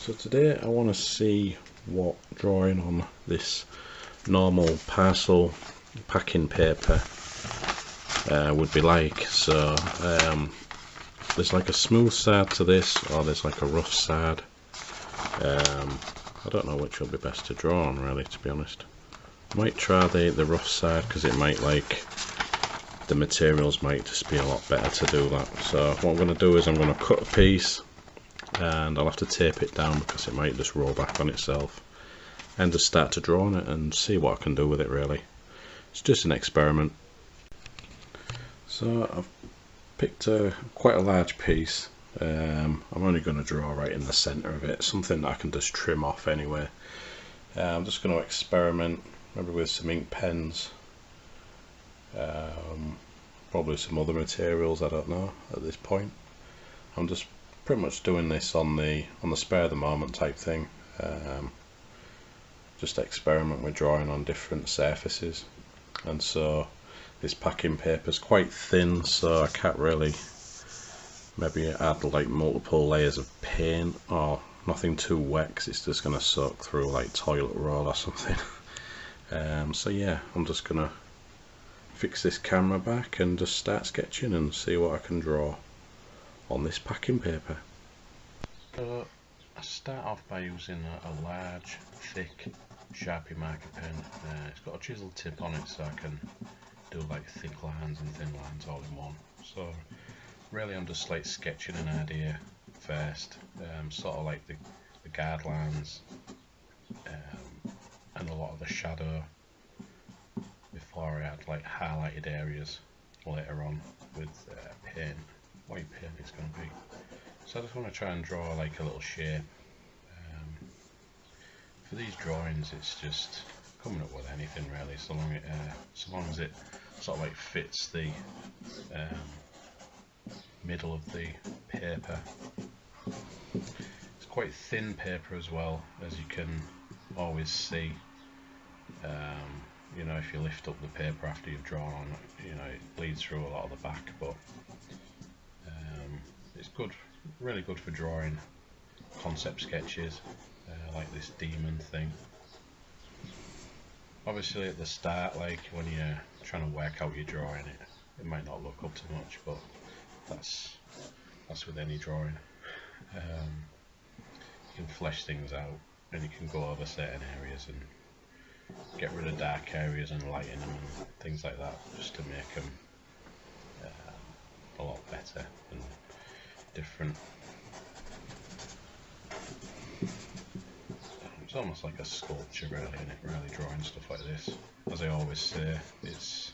So today I want to see what drawing on this normal parcel packing paper would be like. So there's like a smooth side to this, or there's like a rough side. I don't know which will be best to draw on, really, to be honest. I might try the rough side because it might, like, the materials might just be a lot better to do that. So what I'm going to do is I'm going to cut a piece, and I'll have to tape it down because it might just roll back on itself, and just start to draw on it and see what I can do with it. Really, it's just an experiment. So I've picked quite a large piece. I'm only going to draw right in the center of it, something that I can just trim off anyway. I'm just going to experiment, maybe with some ink pens, probably some other materials, I don't know at this point. I'm just pretty much doing this on the spur of the moment type thing. Just experiment with drawing on different surfaces, and so this packing paper is quite thin, so I can't really maybe add like multiple layers of paint, or nothing too wet because it's just going to soak through like toilet roll or something. So yeah, I'm just gonna fix this camera back and just start sketching and see what I can draw on this packing paper. So I start off by using a large, thick Sharpie marker pen. It's got a chisel tip on it, so I can do like thick lines and thin lines all in one. So really I'm just like sketching an idea first, sort of like the guard lines and a lot of the shadow, before I add like highlighted areas later on with paint, white paint it's going to be. So I just want to try and draw like a little shape. For these drawings it's just coming up with anything really, so long as it sort of like fits the middle of the paper. It's quite thin paper as well, as you can always see. You know, if you lift up the paper after you've drawn on it, you know, it bleeds through a lot of the back, but it's good, really good for drawing concept sketches, like this demon thing. Obviously at the start, like when you're trying to work out your drawing, it might not look up to much, but that's with any drawing. You can flesh things out, and you can go over certain areas and get rid of dark areas and lighten them and things like that, just to make them a lot better and different. It's almost like a sculpture really, isn't it, really, drawing stuff like this. As I always say, it's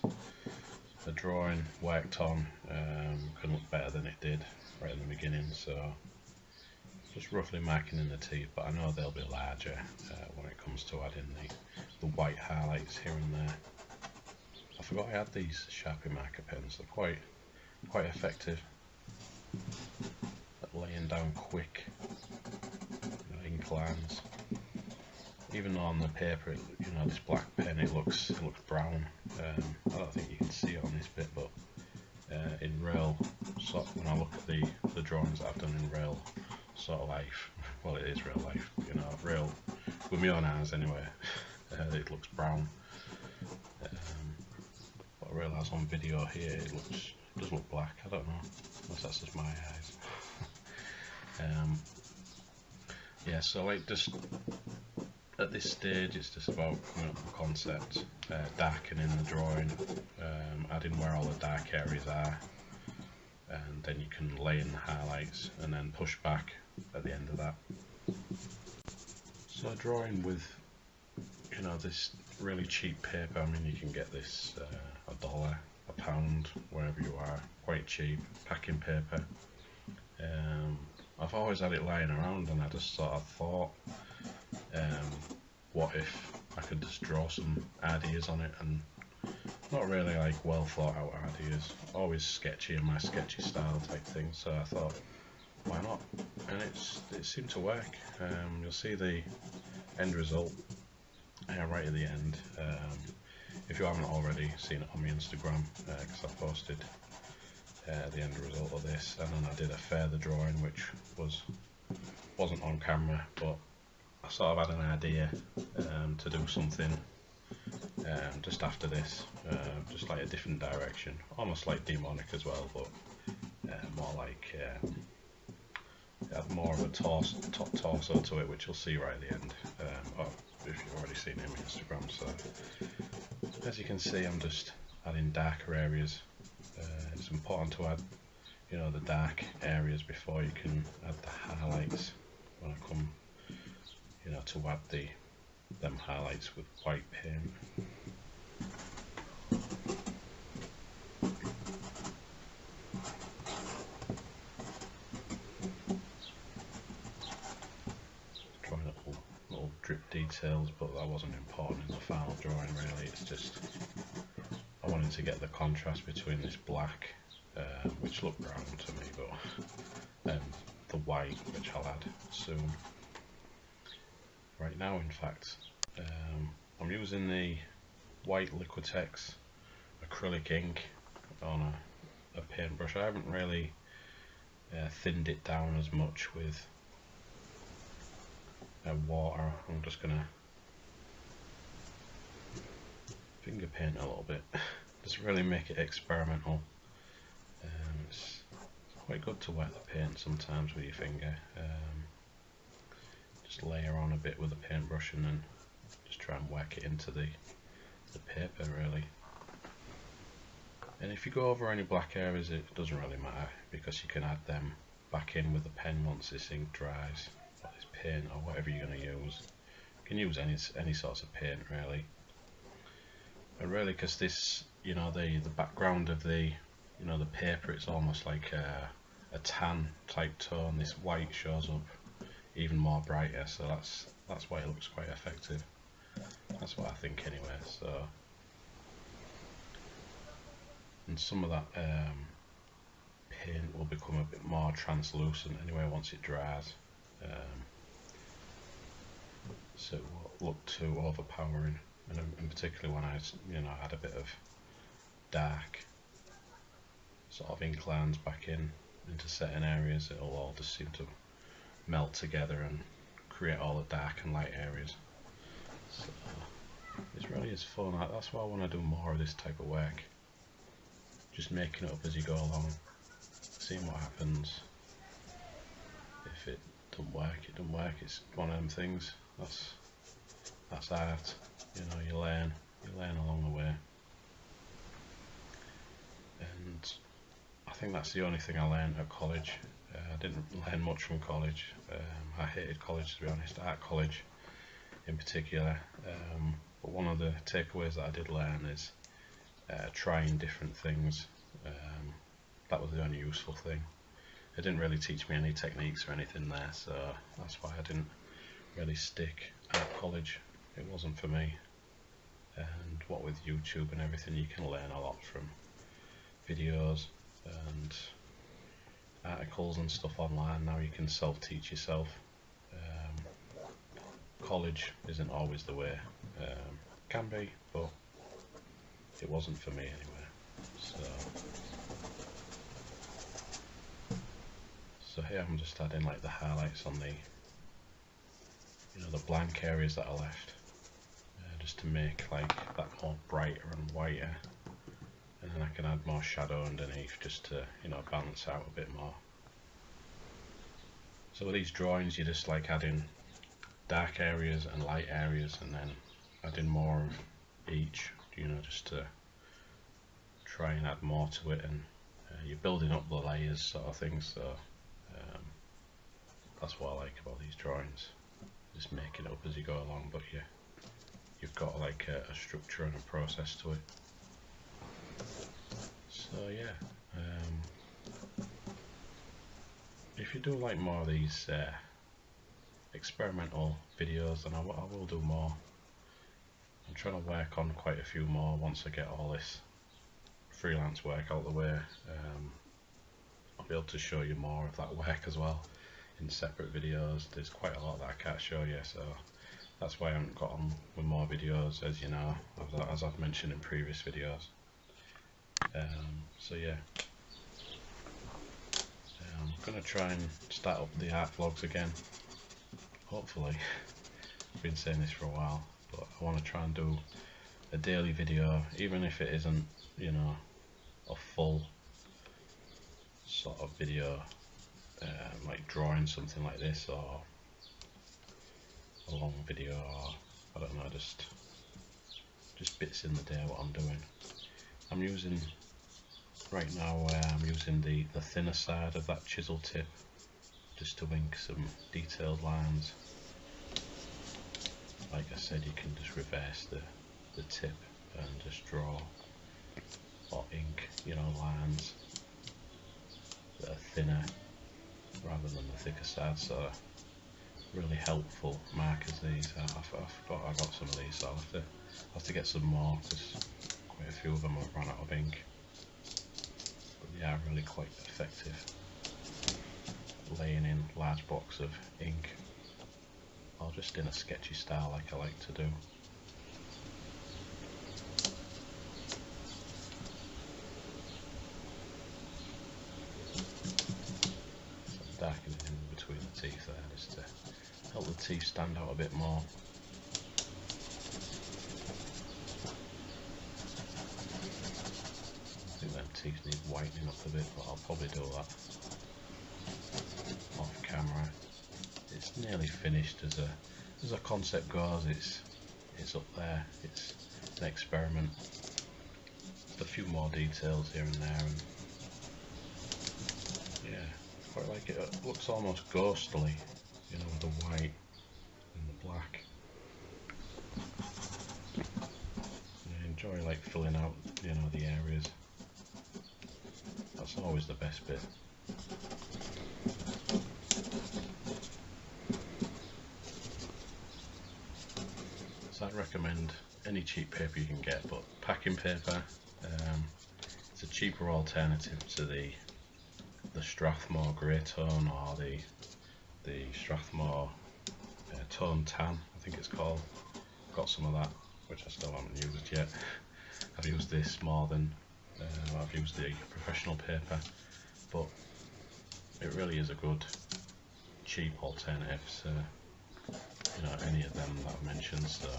the drawing worked on can look better than it did right in the beginning, so just roughly marking in the teeth, but I know they'll be larger when it comes to adding the white highlights here and there. I forgot I had these Sharpie marker pens. They're quite effective at laying down quick ink lines. Even though on the paper, you know, this black pen, it looks brown. I don't think you can see it on this bit, but in real, when I look at the drawings that I've done in real sort of life, well, it is real life, you know, real with my own eyes anyway, it looks brown. But I realise on video here it does look black. I don't know, unless that's just my eyes. Yeah, so like just at this stage it's just about coming up with a concept, darkening the drawing, adding where all the dark areas are, and then you can lay in the highlights and then push back at the end of that. So drawing with, you know, this really cheap paper, I mean you can get this $1, £1, wherever you are, quite cheap packing paper. I've always had it lying around, and I just sort of thought, what if I could just draw some ideas on it, and not really like well thought out ideas, always sketchy in my sketchy style type thing, so I thought, why not? And it seemed to work. You'll see the end result right at the end. If you haven't already seen it on my Instagram, because I posted the end result of this, and then I did a further drawing which was wasn't on camera, but I sort of had an idea to do something just after this, just like a different direction, almost like Demonic as well, but more like it had more of a top torso to it, which you'll see right at the end, or if you've already seen it on Instagram. So as you can see, I'm just adding darker areas. It's important to add, you know, the dark areas before you can add the highlights when I come, you know, to add them highlights with white paint. Drawing up little drip details, but that wasn't important in the final drawing really. It's just I wanted to get the contrast between this black, which looked brown to me, but the white, which I'll add soon. Right now, in fact, I'm using the white Liquitex acrylic ink on a paintbrush. I haven't really thinned it down as much with water. I'm just gonna finger paint a little bit, just really make it experimental. It's quite good to wet the paint sometimes with your finger. Just layer on a bit with a paintbrush and then just try and whack it into the paper really. And if you go over any black areas, it doesn't really matter, because you can add them back in with the pen once this ink dries, or this paint, or whatever you're going to use. You can use any sorts of paint really. And really, because this, you know, the background of the, you know, the paper, it's almost like a tan type tone. This white shows up even more brighter, so that's why it looks quite effective. That's what I think anyway. So, and some of that paint will become a bit more translucent anyway once it dries, so it won't look too overpowering. And in particular when I, you know, add a bit of dark sort of ink lines back into certain areas, it'll all just seem to melt together and create all the dark and light areas. So it really is fun. That's why I want to do more of this type of work, just making it up as you go along, seeing what happens. If it doesn't work, it doesn't work. It's one of them things. That's art, you know. You learn along the way. And I think that's the only thing I learned at college. I didn't learn much from college. I hated college, to be honest, art college in particular. But one of the takeaways that I did learn is trying different things. That was the only useful thing. It didn't really teach me any techniques or anything there, so that's why I didn't really stick at college. It wasn't for me. And what with YouTube and everything, you can learn a lot from videos and articles and stuff online. Now you can self-teach yourself. College isn't always the way. Can be, but it wasn't for me anyway. So here I'm just adding like the highlights on the, you know, the blank areas that are left, just to make like that more brighter and whiter. And then I can add more shadow underneath just to, you know, balance out a bit more. So with these drawings, you just like adding dark areas and light areas, and then adding more of each, you know, just to try and add more to it, and you're building up the layers sort of thing. So that's what I like about these drawings, just making it up as you go along, but you've got like a structure and a process to it. So yeah, if you do like more of these experimental videos, then I will do more. I'm trying to work on quite a few more once I get all this freelance work out of the way. I'll be able to show you more of that work as well in separate videos. There's quite a lot that I can't show you, so that's why I haven't got on with more videos, as you know, as I've mentioned in previous videos. So yeah, I'm going to try and start up the art vlogs again. hopefully, I've been saying this for a while, but I want to try and do a daily video, even if it isn't, you know, a full sort of video, like drawing something like this, or a long video, or I don't know, just bits in the day what I'm doing. I'm using right now, I'm using the thinner side of that chisel tip just to ink some detailed lines. Like I said, you can just reverse the tip and just draw or ink, you know, lines that are thinner rather than the thicker side. So really helpful markers these. I forgot I got some of these, so I'll have to get some more because quite a few of them have run out of ink. But they are really quite effective laying in large blocks of ink, or just in a sketchy style like I like to do. So darkening in between the teeth there just to help the teeth stand out a bit more. I think them teeth need whitening up a bit, but I'll probably do that off camera. It's nearly finished as a concept goes. It's up there. It's an experiment. A few more details here and there, and yeah, quite like it. It looks almost ghostly, you know, with the white and the black. I enjoy like filling out, you know, the areas. That's always the best bit. So I'd recommend any cheap paper you can get, but packing paper, it's a cheaper alternative to the Strathmore Grey Tone, or the Strathmore Tone Tan, I think it's called. Got some of that, which I still haven't used yet. I've used this more than I've used the professional paper, but it really is a good cheap alternative to, you know, any of them that I've mentioned. So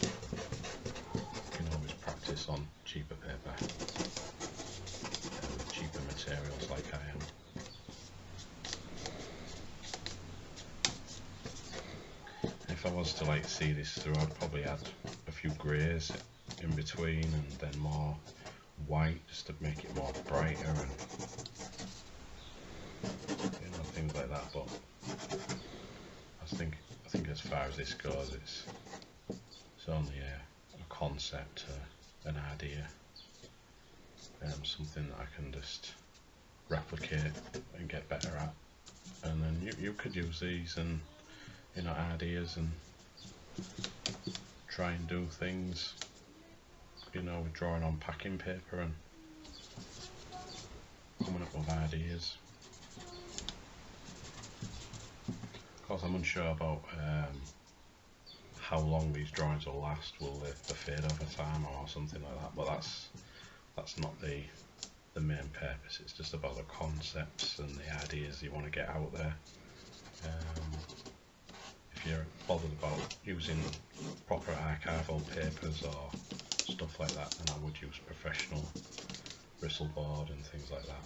you can always practice on cheaper paper with cheaper materials like I am. If I was to like see this through, I'd probably add a few greys in between and then more white just to make it more brighter, and you know, things like that. But I think as far as this goes, it's only a concept, an idea, something that I can just replicate and get better at. And then you could use these and, you know, ideas, and try and do things, you know, with drawing on packing paper and coming up with ideas. Of course, I'm unsure about how long these drawings will last. Will they fade over time or something like that? But that's not the main purpose. It's just about the concepts and the ideas you want to get out there. If you're bothered about using proper archival papers or stuff like that, then I would use professional bristleboard and things like that.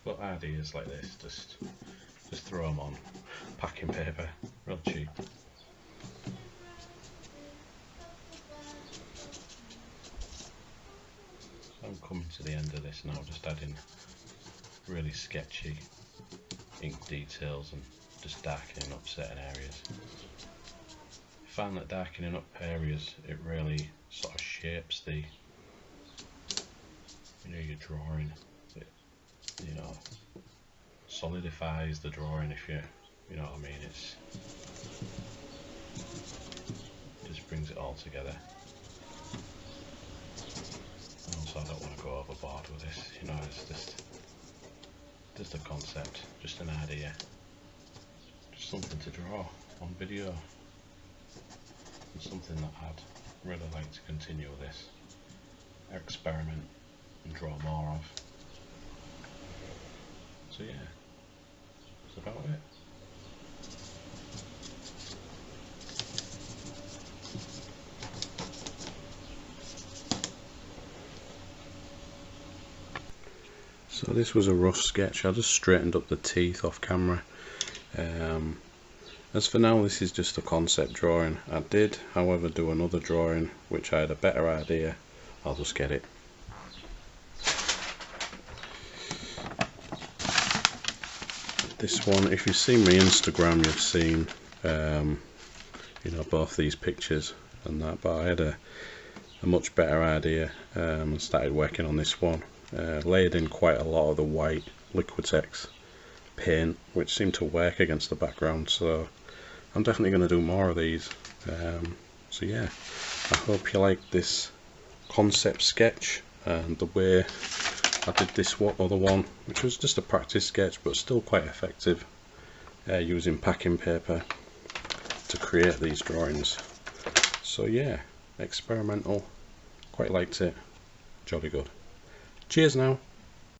But ideas like this, just throw them on packing paper, real cheap. I'm coming to the end of this now, just adding really sketchy ink details and just darkening up certain areas. I found that darkening up areas, it really sort of shapes the, you know, your drawing. It, you know, solidifies the drawing, if you know what I mean. It just brings it all together. Also, I don't want to go overboard with this, you know, it's just a concept, just an idea, just something to draw on video. It's something that I'd really like to continue with this, experiment and draw more of. So yeah, that's about it. So this was a rough sketch. I just straightened up the teeth off camera. As for now, this is just a concept drawing. I did, however, do another drawing which I had a better idea. I'll just get it. This one, if you've seen my Instagram, you've seen you know, both these pictures and that, but I had a much better idea and started working on this one. Laid in quite a lot of the white Liquitex paint, which seemed to work against the background, so I'm definitely going to do more of these. So yeah, I hope you like this concept sketch and the way I did this other one, which was just a practice sketch but still quite effective, using packing paper to create these drawings. So yeah, experimental, quite liked it, jolly good. Cheers now.